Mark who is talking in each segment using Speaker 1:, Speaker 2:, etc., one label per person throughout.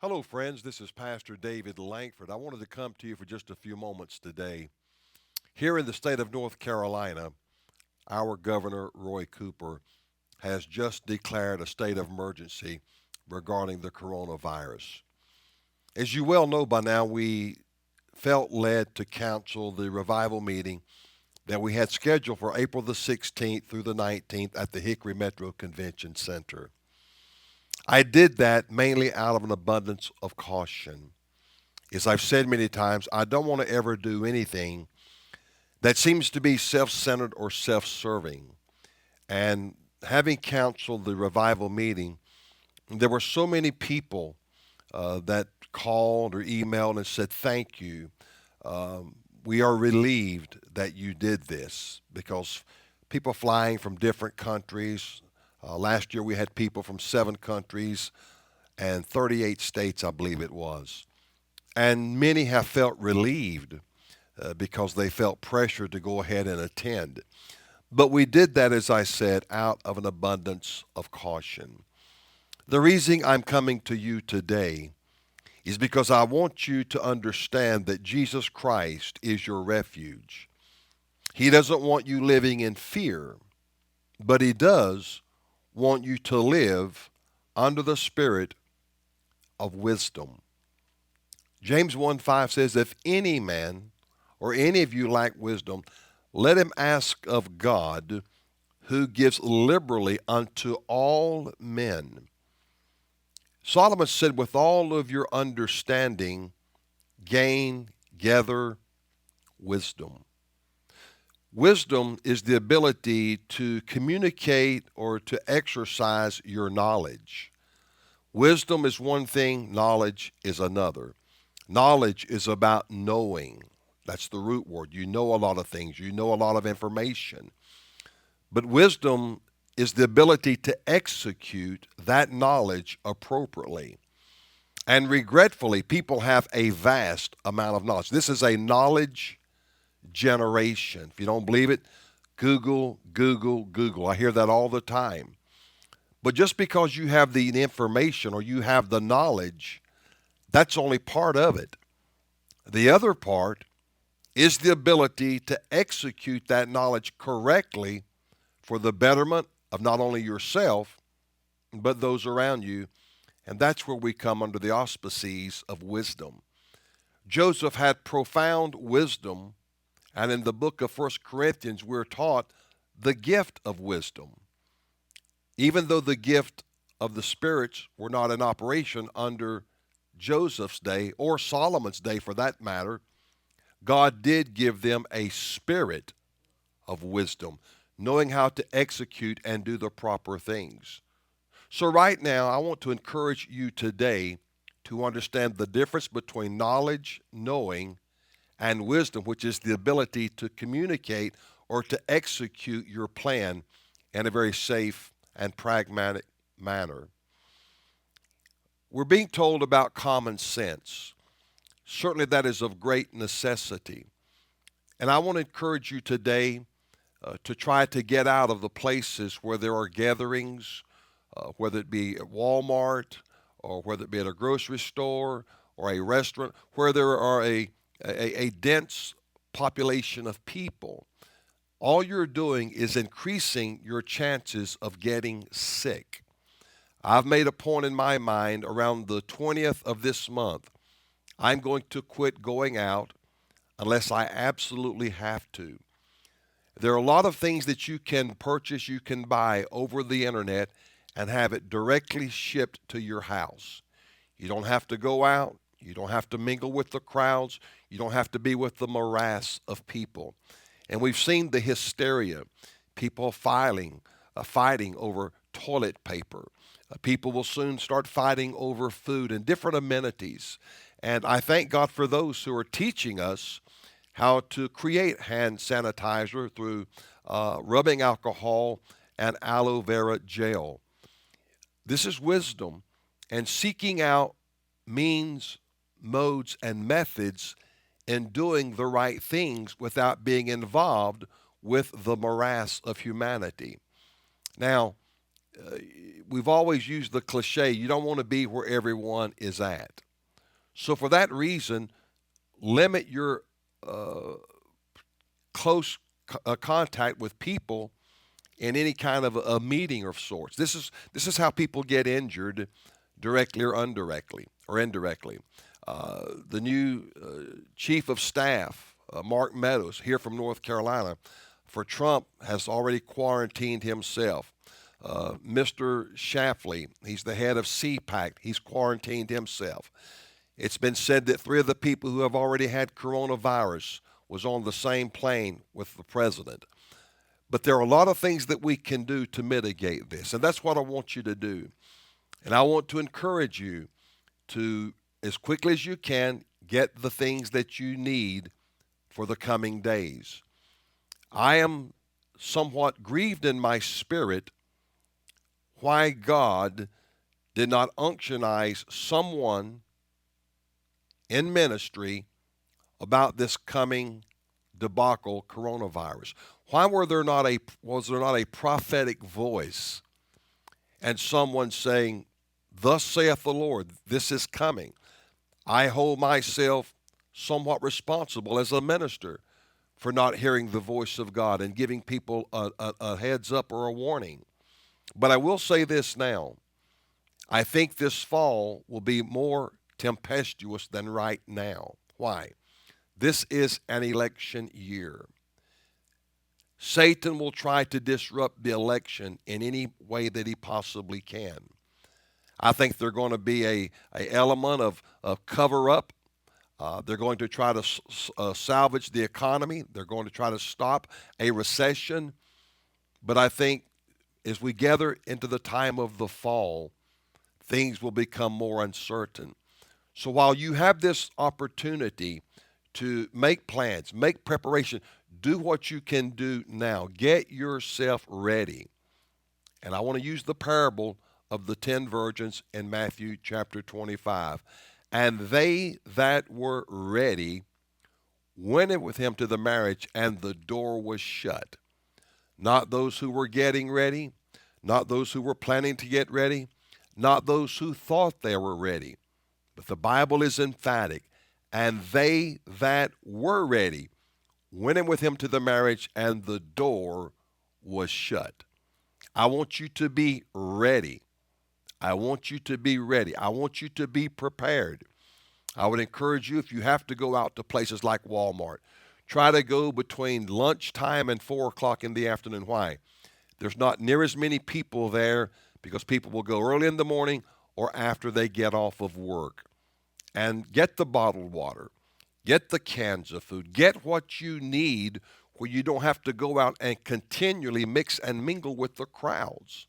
Speaker 1: Hello, friends. This is Pastor David Langford. I wanted to come to you for just a few moments today. Here in the state of North Carolina, our Governor, Roy Cooper, has just declared a state of emergency regarding the coronavirus. As you well know by now, we felt led to cancel the revival meeting that we had scheduled for April the 16th through the 19th at the Hickory Metro Convention Center. I did that mainly out of an abundance of caution. As I've said many times, I don't want to ever do anything that seems to be self centered or self serving. And having counseled the revival meeting, there were so many people that called or emailed and said, "Thank you. We are relieved that you did this," because people flying from different countries. Last year we had people from 7 countries and 38 states, I believe it was. And many have felt relieved because they felt pressure to go ahead and attend. But we did that, as I said, out of an abundance of caution. The reason I'm coming to you today is because I want you to understand that Jesus Christ is your refuge. He doesn't want you living in fear, but He does want you to live under the spirit of wisdom. James 1:5 says, "If any man or any of you lack wisdom, let him ask of God, who gives liberally unto all men." Solomon said, "With all of your understanding, gather wisdom." Wisdom is the ability to communicate or to exercise your knowledge. Wisdom is one thing, knowledge is another. Knowledge is about knowing. That's the root word. You know a lot of things, you know a lot of information. But wisdom is the ability to execute that knowledge appropriately. And regretfully, people have a vast amount of knowledge. This is a knowledge generation. If you don't believe it, Google, Google, Google. I hear that all the time. But just because you have the information or you have the knowledge, that's only part of it. The other part is the ability to execute that knowledge correctly for the betterment of not only yourself, but those around you. And that's where we come under the auspices of wisdom. Joseph had profound wisdom, and in the book of 1 Corinthians, we're taught the gift of wisdom. Even though the gift of the spirits were not in operation under Joseph's day, or Solomon's day for that matter, God did give them a spirit of wisdom, knowing how to execute and do the proper things. So, right now, I want to encourage you today to understand the difference between knowledge, knowing, and wisdom, which is the ability to communicate or to execute your plan in a very safe and pragmatic manner. We're being told about common sense. Certainly, that is of great necessity. And I want to encourage you today to try to get out of the places where there are gatherings, whether it be at Walmart or whether it be at a grocery store or a restaurant, where there are a dense population of people. All you're doing is increasing your chances of getting sick. I've made a point in my mind around the 20th of this month. I'm going to quit going out unless I absolutely have to. There are a lot of things that you can purchase, you can buy over the internet and have it directly shipped to your house. You don't have to go out. You don't have to mingle with the crowds. You don't have to be with the morass of people. And we've seen the hysteria, people fighting over toilet paper. People will soon start fighting over food and different amenities. And I thank God for those who are teaching us how to create hand sanitizer through rubbing alcohol and aloe vera gel. This is wisdom and seeking out means, modes, and methods in doing the right things without being involved with the morass of humanity. Now, we've always used the cliche, you don't want to be where everyone is at. So for that reason, limit your uh, close contact with people in any kind of a meeting of sorts. This is how people get injured, directly or indirectly. The new chief of staff, Mark Meadows, here from North Carolina, for Trump, has already quarantined himself. Mr. Shafley, he's the head of CPAC, he's quarantined himself. It's been said that 3 of the people who have already had coronavirus was on the same plane with the president. But there are a lot of things that we can do to mitigate this, and that's what I want you to do. And I want to encourage you to, as quickly as you can, get the things that you need for the coming days. I am somewhat grieved in my spirit why God did not unctionize someone in ministry about this coming debacle, coronavirus. Why was there not a prophetic voice and someone saying, "Thus saith the Lord, this is coming"? I hold myself somewhat responsible as a minister for not hearing the voice of God and giving people a heads up or a warning. But I will say this now. I think this fall will be more tempestuous than right now. Why? This is an election year. Satan will try to disrupt the election in any way that he possibly can. I think there's going to be a element of cover up. They're going to try to salvage the economy. They're going to try to stop a recession. But I think as we gather into the time of the fall, things will become more uncertain. So while you have this opportunity to make plans, make preparation, do what you can do now. Get yourself ready. And I want to use the parable of the 10 virgins in Matthew chapter 25. And they that were ready went in with him to the marriage, and the door was shut. Not those who were getting ready, not those who were planning to get ready, not those who thought they were ready. But the Bible is emphatic. And they that were ready went in with him to the marriage, and the door was shut. I want you to be ready. I want you to be ready. I want you to be prepared. I would encourage you, if you have to go out to places like Walmart, try to go between lunchtime and 4 o'clock in the afternoon. Why? There's not near as many people there because people will go early in the morning or after they get off of work. And get the bottled water. Get the cans of food. Get what you need where you don't have to go out and continually mix and mingle with the crowds.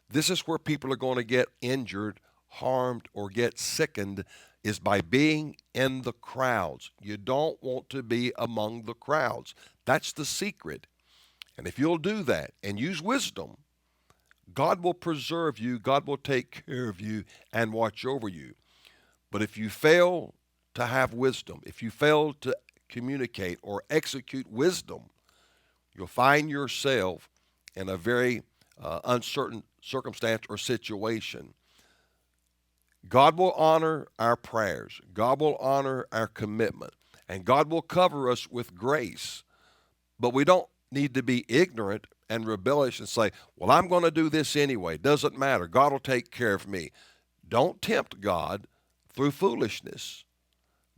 Speaker 1: This is where people are going to get injured, harmed, or get sickened, is by being in the crowds. You don't want to be among the crowds. That's the secret. And if you'll do that and use wisdom, God will preserve you, God will take care of you and watch over you. But if you fail to have wisdom, if you fail to communicate or execute wisdom, you'll find yourself in a very uncertain circumstance or situation. God will honor our prayers. God will honor our commitment. And God will cover us with grace. But we don't need to be ignorant and rebellious and say, well, I'm going to do this anyway. Doesn't matter. God will take care of me. Don't tempt God through foolishness.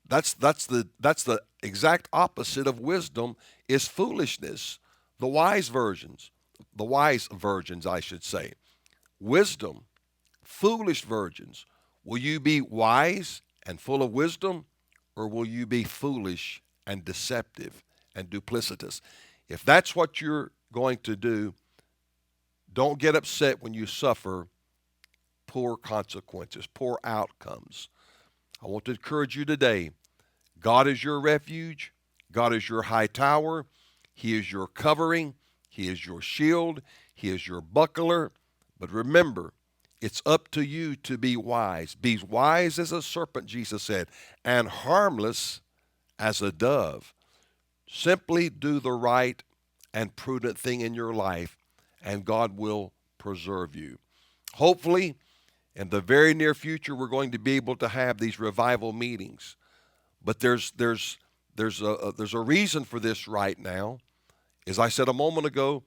Speaker 1: That's the exact opposite of wisdom is foolishness. The wise virgins, I should say. Wisdom, foolish virgins. Will you be wise and full of wisdom, or will you be foolish and deceptive and duplicitous? If that's what you're going to do, don't get upset when you suffer poor consequences, poor outcomes. I want to encourage you today. God is your refuge. God is your high tower. He is your covering. He is your shield. He is your buckler. But remember, it's up to you to be wise. Be wise as a serpent, Jesus said, and harmless as a dove. Simply do the right and prudent thing in your life, and God will preserve you. Hopefully, in the very near future, we're going to be able to have these revival meetings. But there's a reason for this right now. As I said a moment ago,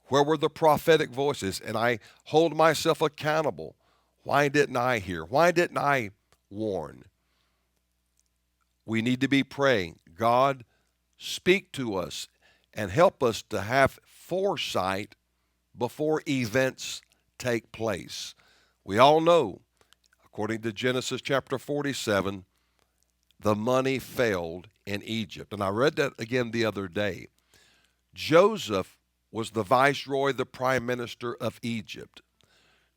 Speaker 1: where were the prophetic voices? And I hold myself accountable. Why didn't I hear? Why didn't I warn? We need to be praying, God, speak to us and help us to have foresight before events take place. We all know, according to Genesis chapter 47, the money failed in Egypt. And I read that again the other day. Joseph was the viceroy, the prime minister of Egypt.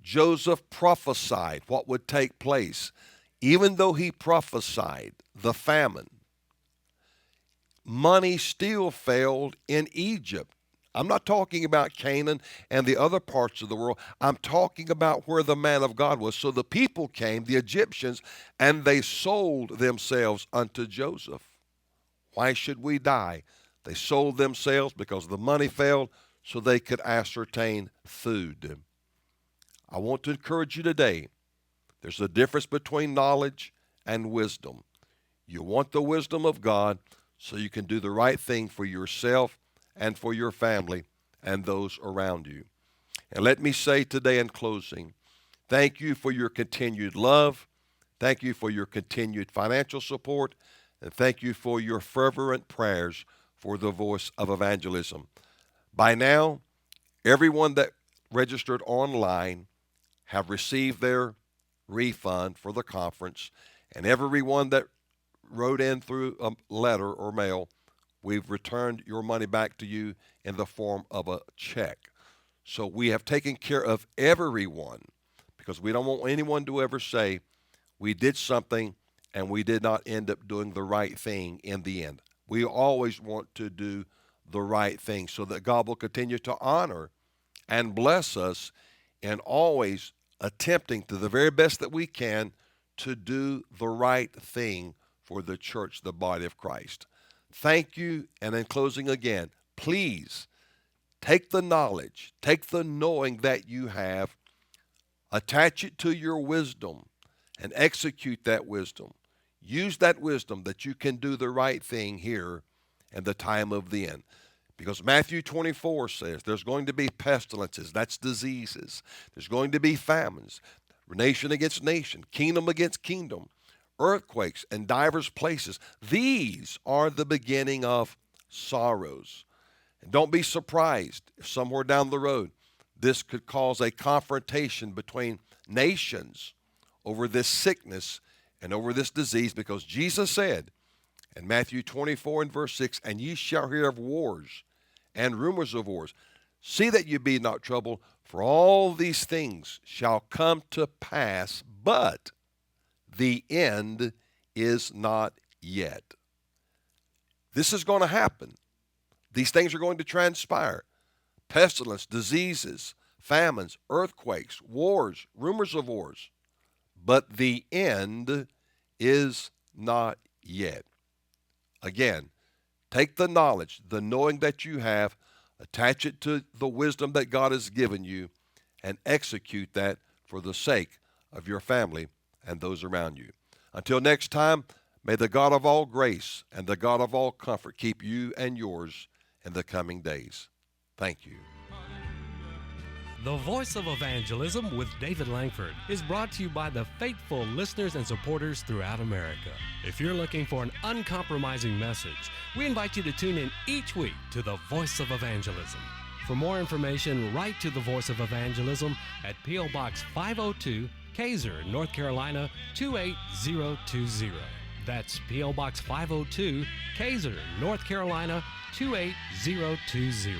Speaker 1: Joseph prophesied what would take place. Even though he prophesied the famine, money still failed in Egypt. I'm not talking about Canaan and the other parts of the world. I'm talking about where the man of God was. So the people came, the Egyptians, and they sold themselves unto Joseph. Why should we die? They sold themselves because the money failed so they could ascertain food. I want to encourage you today. There's a difference between knowledge and wisdom. You want the wisdom of God so you can do the right thing for yourself and for your family and those around you. And let me say today in closing, thank you for your continued love. Thank you for your continued financial support. And thank you for your fervent prayers for the Voice of Evangelism. By now, everyone that registered online have received their refund for the conference, and everyone that wrote in through a letter or mail, we've returned your money back to you in the form of a check. So we have taken care of everyone, because we don't want anyone to ever say we did something and we did not end up doing the right thing in the end. We always want to do the right thing so that God will continue to honor and bless us, and always attempting to the very best that we can to do the right thing for the church, the body of Christ. Thank you. And in closing again, please take the knowledge, take the knowing that you have, attach it to your wisdom, and execute that wisdom. Use that wisdom that you can do the right thing here in the time of the end. Because Matthew 24 says there's going to be pestilences, that's diseases. There's going to be famines, nation against nation, kingdom against kingdom, earthquakes in divers places. These are the beginning of sorrows. And don't be surprised if somewhere down the road this could cause a confrontation between nations over this sickness and over this disease, because Jesus said in Matthew 24 and verse 6, "And ye shall hear of wars and rumors of wars. See that you be not troubled, for all these things shall come to pass, but the end is not yet." This is going to happen. These things are going to transpire. Pestilence, diseases, famines, earthquakes, wars, rumors of wars. But the end is not yet. Again, take the knowledge, the knowing that you have, attach it to the wisdom that God has given you, and execute that for the sake of your family and those around you. Until next time, may the God of all grace and the God of all comfort keep you and yours in the coming days. Thank you.
Speaker 2: The Voice of Evangelism with David Langford is brought to you by the faithful listeners and supporters throughout America. If you're looking for an uncompromising message, we invite you to tune in each week to the Voice of Evangelism. For more information, write to the Voice of Evangelism at P.O. Box 502, Kaiser, North Carolina 28020. That's P.O. Box 502, Kaiser, North Carolina 28020.